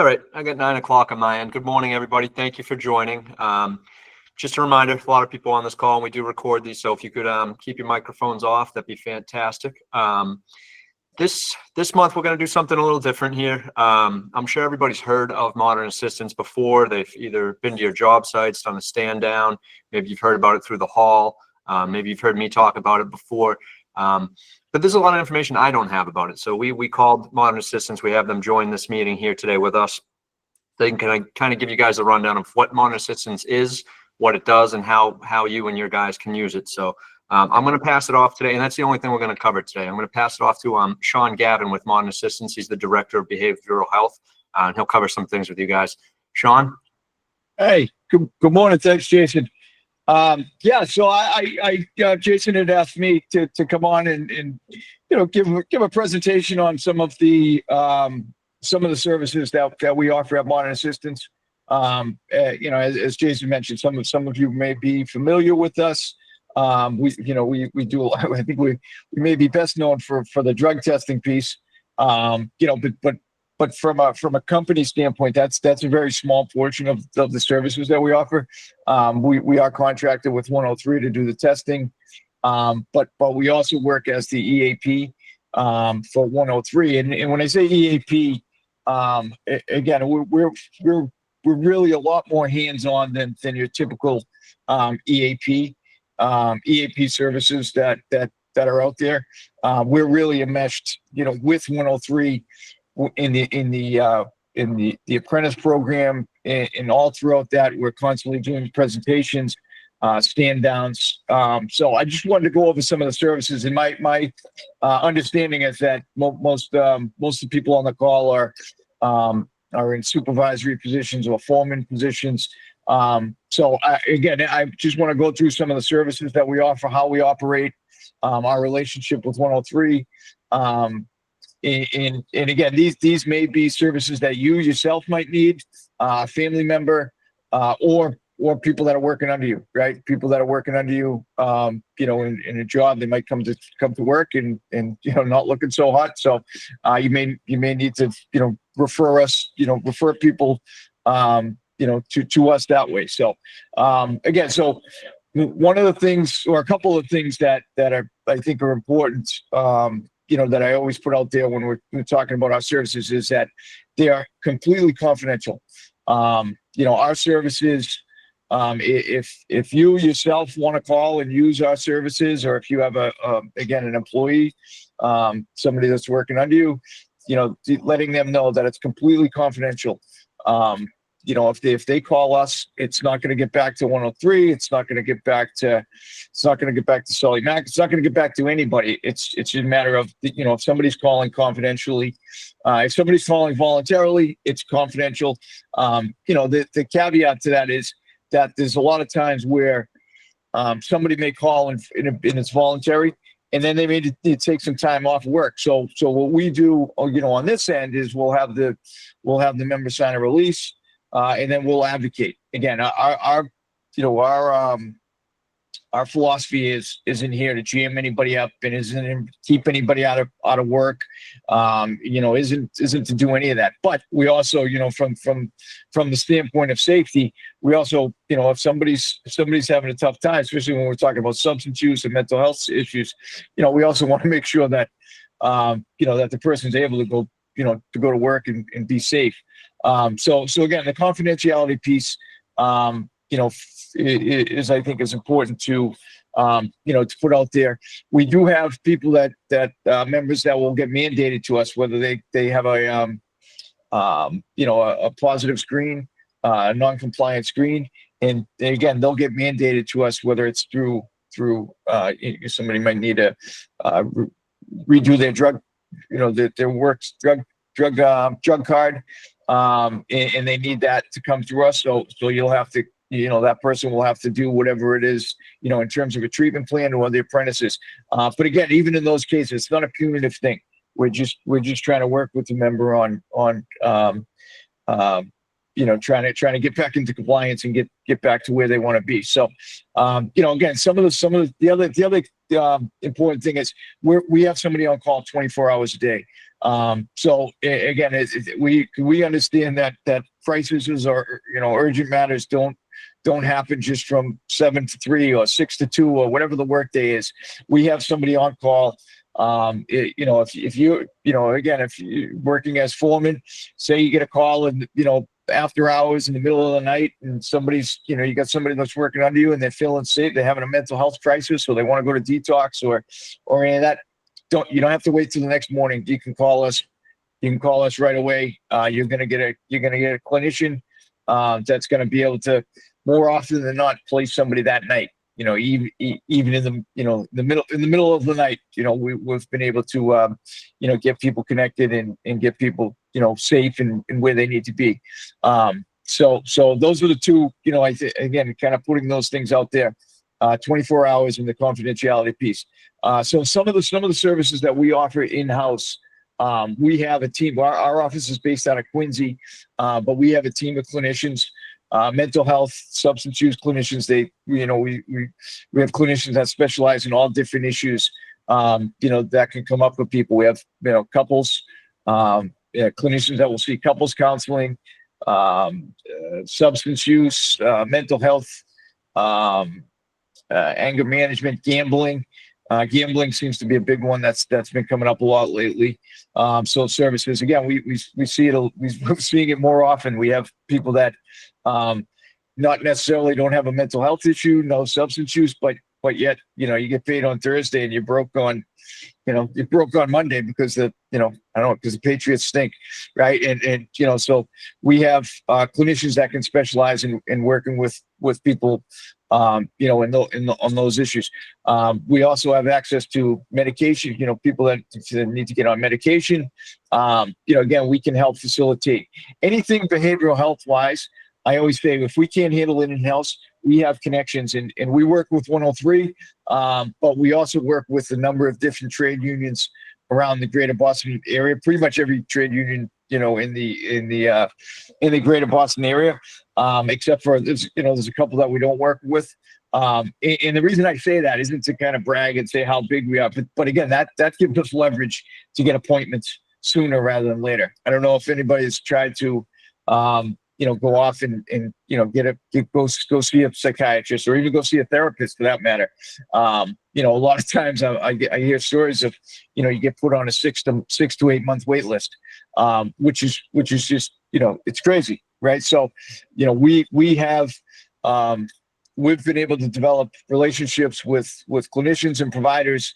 All right, I got 9 o'clock on my end. Good morning, everybody. Thank you for joining. Just a reminder, a lot of people on this call, and we do record these, so if you could keep your microphones off, that'd be fantastic. This month, we're going to do something a little different here. I'm sure everybody's heard of Modern Assistance before. They've either been to your job sites, done a stand down, maybe you've heard about it through the hall, maybe you've heard me talk about it before. But there's a lot of information I don't have about it. So we called Modern Assistance. We have them join this meeting here today with us. They can kind of give you guys a rundown of what Modern Assistance is, what it does, and how you and your guys can use it. So I'm going to pass it off today, and that's the only thing we're going to cover today. I'm going to pass it off to Sean Gavin with Modern Assistance. He's the Director of Behavioral Health, and he'll cover some things with you guys. Sean? Hey, good morning. Thanks, Jason. Yeah, so Jason had asked me to come on and give a presentation on some of the services that we offer at Modern Assistance. As Jason mentioned, some of you may be familiar with us. We do. I think we may be best known for the drug testing piece. But from a company standpoint, that's a very small portion of the services that we offer. We are contracted with 103 to do the testing, but we also work as the EAP for 103. And when I say EAP, again, we're really a lot more hands-on than your typical EAP services that are out there. We're really enmeshed, with 103 in the apprentice program, and all throughout that, we're constantly doing presentations, stand downs. So I just wanted to go over some of the services, and my understanding is that most of the people on the call are in supervisory positions or foreman positions. So again, I just want to go through some of the services that we offer, how we operate, our relationship with 103. And again, these may be services that you yourself might need, family member, or people that are working under you, right? People that are working under you, in a job, they might come to work and not looking so hot. So you may need to refer people to us that way. So again, so one of the things, or a couple of things that I think are important, that I always put out there when we're talking about our services, is that they are completely confidential. Our services, if you yourself want to call and use our services, or if you have an employee, somebody that's working under you, letting them know that it's completely confidential. If they call us, it's not going to get back to 103. It's not going to get back to Sully Mack. It's not going to get back to anybody. It's a matter of, if somebody's calling confidentially, if somebody's calling voluntarily, it's confidential. The caveat to that is that there's a lot of times where somebody may call and it's voluntary, and then they may need to take some time off work. So what we do, on this end, is we'll have the member sign a release. And then we'll advocate. Again, our philosophy isn't here to jam anybody up, and isn't to keep anybody out of work. Isn't to do any of that. But we also, from the standpoint of safety, we also, if somebody's having a tough time, especially when we're talking about substance use and mental health issues, we also want to make sure that that the person's able to go to work and be safe. So again, the confidentiality piece, is, I think, is important to put out there. We do have people that members that will get mandated to us, whether they have a positive screen, a non-compliant screen, and again, they'll get mandated to us, whether it's through somebody might need to redo their drug, their works drug card, and they need that to come through us. So you'll have to, that person will have to do whatever it is, in terms of a treatment plan or the apprentices. But again, even in those cases, it's not a punitive thing. We're just trying to work with the member on trying to get back into compliance and get back to where they want to be. So, again, some of the other important thing is we have somebody on call 24 hours a day. Again, we understand that crises are, urgent matters don't happen just from 7 to 3 or 6 to 2 or whatever the workday is. We have somebody on call. If you're working as foreman, say you get a call and, after hours in the middle of the night, and you got somebody that's working under you and they're feeling sick, they're having a mental health crisis, or they want to go to detox or any of that. You don't have to wait till the next morning. You can call us. You can call us right away. You're gonna get a clinician that's gonna be able to, more often than not, place somebody that night. Even in the middle of the night, we've been able to get people connected and get people safe and where they need to be. So those are the two. Again, kind of putting those things out there. 24 hours in the confidentiality piece. So some of the services that we offer in-house, we have a team. Our office is based out of Quincy, but we have a team of clinicians, mental health, substance use clinicians. We have clinicians that specialize in all different issues, that can come up with people. We have, couples, clinicians that will see couples counseling, substance use, mental health, anger management, gambling. Gambling seems to be a big one that's been coming up a lot lately. So services, again, we see it. We're seeing it more often. We have people that not necessarily don't have a mental health issue, no substance use, but yet, you get paid on Thursday and you're broke on Monday because because the Patriots stink, right? And so we have clinicians that can specialize in working with people, on those issues. We also have access to medication. People that need to get on medication. Again, we can help facilitate anything behavioral health wise. I always say, if we can't handle it in-house, we have connections, and we work with 103, but we also work with a number of different trade unions around the greater Boston area. Pretty much every trade union, in the greater Boston area, except for there's a couple that we don't work with. And the reason I say that isn't to kind of brag and say how big we are, but again, that gives us leverage to get appointments sooner rather than later. I don't know if anybody's tried to, go off and go see a psychiatrist, or even go see a therapist for that matter. A lot of times I hear stories of, you get put on a 6 to 8 month wait list, which is just, it's crazy, right? So, we have, we've been able to develop relationships with clinicians and providers,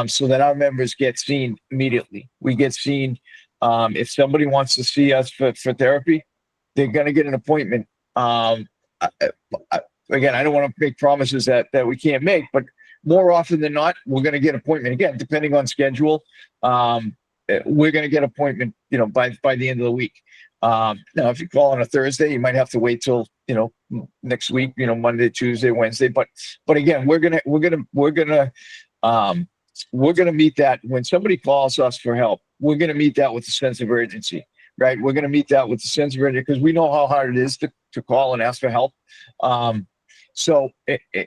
so that our members get seen immediately. We get seen, if somebody wants to see us for therapy, they're going to get an appointment. Again, I don't want to make promises that we can't make, but more often than not, we're going to get an appointment. Again, depending on schedule, we're going to get an appointment, by the end of the week. Now, if you call on a Thursday, you might have to wait till, next week, Monday, Tuesday, Wednesday. But again, we're going to meet that when somebody calls us for help. We're going to meet that with a sense of urgency. Right. We're going to meet that with a sense of urgency because we know how hard it is to call and ask for help. And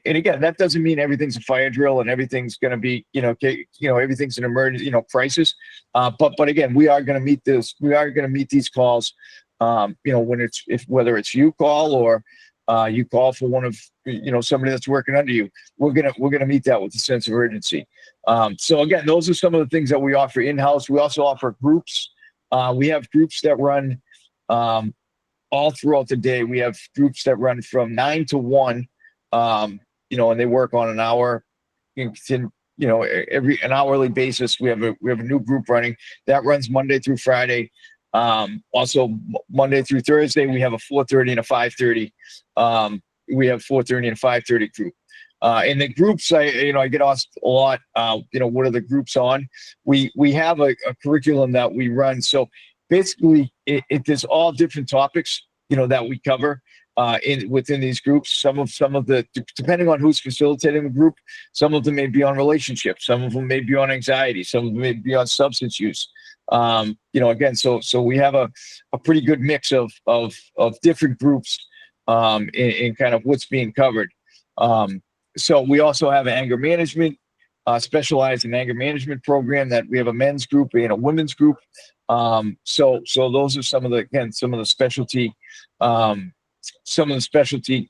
again, that doesn't mean everything's a fire drill and everything's going to be, everything's an emergency, crisis. But again, we are going to meet this. We are going to meet these calls. Whether it's you call or you call for one of, somebody that's working under you, we're going to meet that with a sense of urgency. So again, those are some of the things that we offer in-house. We also offer groups. We have groups that run all throughout the day. We have groups that run from 9 to 1, and they work on an hour, every an hourly basis. We have a new group running that runs Monday through Friday. Also Monday through Thursday, we have a 4:30 and a 5:30. We have 4:30 and a 5:30 group. In the groups, I get asked a lot, what are the groups on? We have a curriculum that we run. So basically there's all different topics, that we cover, within these groups. Some of the, depending on who's facilitating the group, some of them may be on relationships. Some of them may be on anxiety. Some of them may be on substance use. Again, so we have a pretty good mix of different groups, in kind of what's being covered. So we also have anger management. specialize in anger management program, that we have a men's group and a women's group. So those are some of the, again, some of the specialty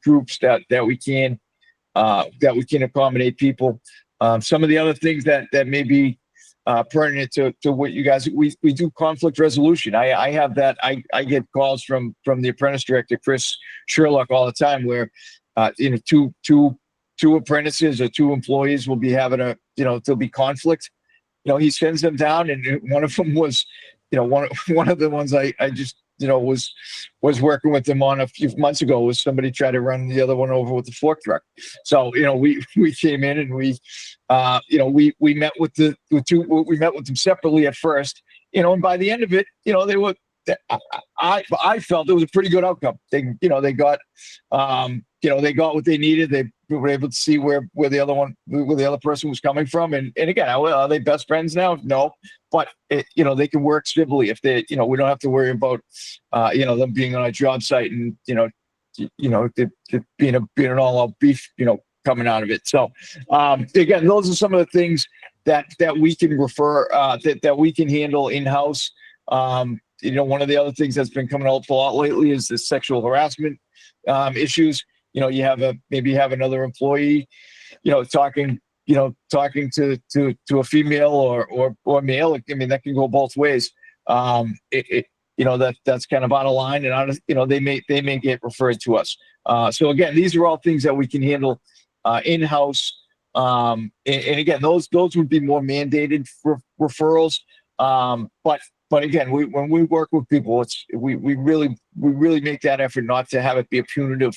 groups that we can accommodate people. Some of the other things that may be pertinent to what you guys, we do conflict resolution. I have that. I get calls from the apprentice director, Chris Sherlock, all the time, where two apprentices or two employees will be having there'll be conflict. He sends them down, and one of them was, one of the ones I just, was working with them on a few months ago, was somebody tried to run the other one over with the fork truck. So, we came in and we met with we met with them separately at first, and by the end of it, they were, I felt it was a pretty good outcome. They got what they needed. They were able to see where the other person was coming from. And again, are they best friends now? No, but they can work civilly if they, we don't have to worry about, them being on a job site and, being an all out beef, coming out of it. So, again, those are some of the things that we can refer, that we can handle in-house. One of the other things that's been coming up a lot lately is the sexual harassment issues. You maybe have another employee, talking to a female or male. I mean, that can go both ways. That's kind of out of line, and they may get referred to us. So again, these are all things that we can handle in-house. And again, those would be more mandated referrals. But again, when we work with people, we really make that effort not to have it be a punitive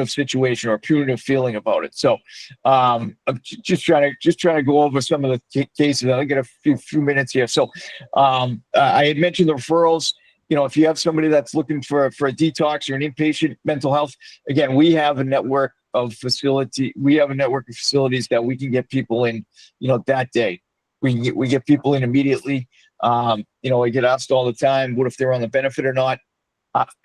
situation or a punitive feeling about it. So, I'm just trying to go over some of the cases. I'll get a few minutes here. So, I had mentioned the referrals. If you have somebody that's looking for a detox or an inpatient mental health, again, we have a network of facilities that we can get people in, that day. We get people in immediately. I get asked all the time, what if they're on the benefit or not?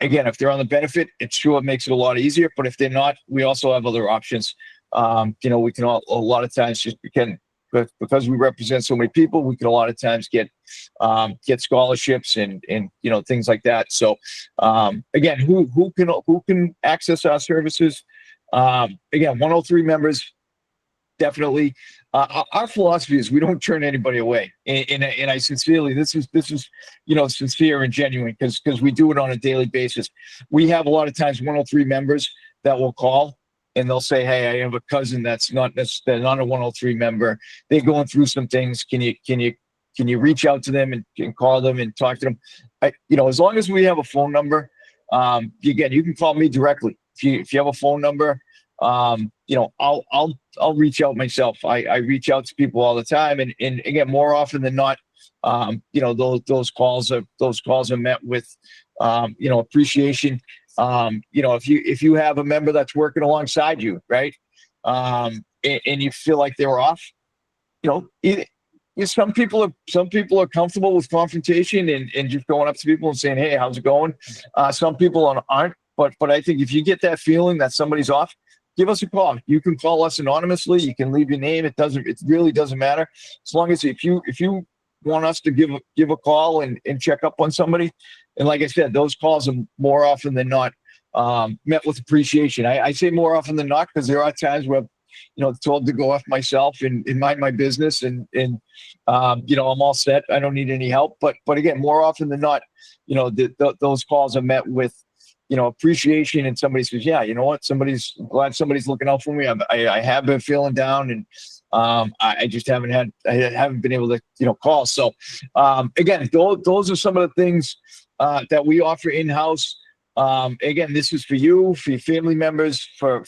Again, if they're on the benefit, it makes it a lot easier. But if they're not, we also have other options. We can a lot of times because we represent so many people, we can a lot of times get scholarships and things like that. So again, who can access our services? Again, 103 members, definitely. Our philosophy is we don't turn anybody away, and I sincerely, this is sincere and genuine, because we do it on a daily basis. We have a lot of times 103 members that will call and they'll say, "Hey, I have a cousin that's not a 103 member. They're going through some things. Can you reach out to them and call them and talk to them?" As long as we have a phone number, again, you can call me directly. If you have a phone number, I'll reach out myself. I reach out to people all the time, and again, more often than not, those calls are met with appreciation. If you have a member that's working alongside you, right, and you feel like they're off, some people are comfortable with confrontation and just going up to people and saying, "Hey, how's it going?" Some people aren't, but I think if you get that feeling that somebody's off, give us a call. You can call us anonymously. You can leave your name. It really doesn't matter. As long as if you want us to give a call and check up on somebody. And like I said, those calls are more often than not met with appreciation. I say more often than not, because there are times where, told to go off myself and mind my business and I'm all set. I don't need any help. But again, more often than not, those calls are met with, appreciation, and somebody says, "Yeah, you know what? Glad somebody's looking out for me. I have been feeling down, and I just haven't been able to, call." So again, those are some of the things that we offer in-house. Again, this is for you, for your family members, for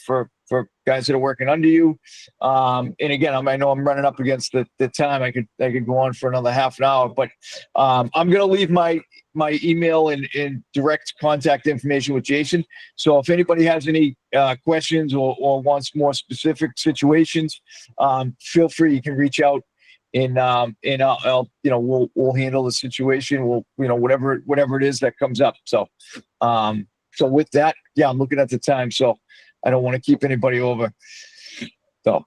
guys that are working under you. And again, I know I'm running up against the time. I could go on for another half an hour, but I'm going to leave my email and direct contact information with Jason. So if anybody has any questions or wants more specific situations, feel free. You can reach out, and I'll we'll handle the situation. We'll whatever it is that comes up. So with that, yeah, I'm looking at the time. So I don't want to keep anybody over. So.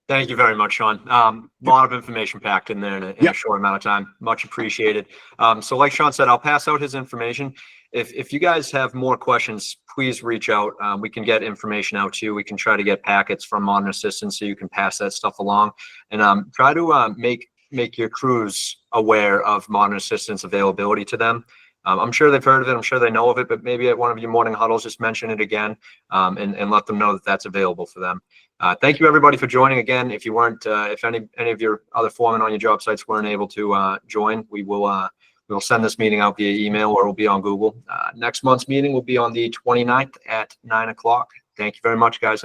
Thank you very much, Sean. A lot of information packed in there in a short amount of time. Much appreciated. So like Sean said, I'll pass out his information. If you guys have more questions, please reach out. We can get information out to you. We can try to get packets from Modern Assistance so you can pass that stuff along, and try to make your crews aware of Modern Assistance availability to them. I'm sure they've heard of it. I'm sure they know of it, but maybe at one of your morning huddles, just mention it again, and let them know that that's available for them. Thank you, everybody, for joining again. If you weren't, if any of your other foremen on your job sites weren't able to join, we will send this meeting out via email, or it'll be on Google. Next month's meeting will be on the 29th at 9 o'clock. Thank you very much, guys.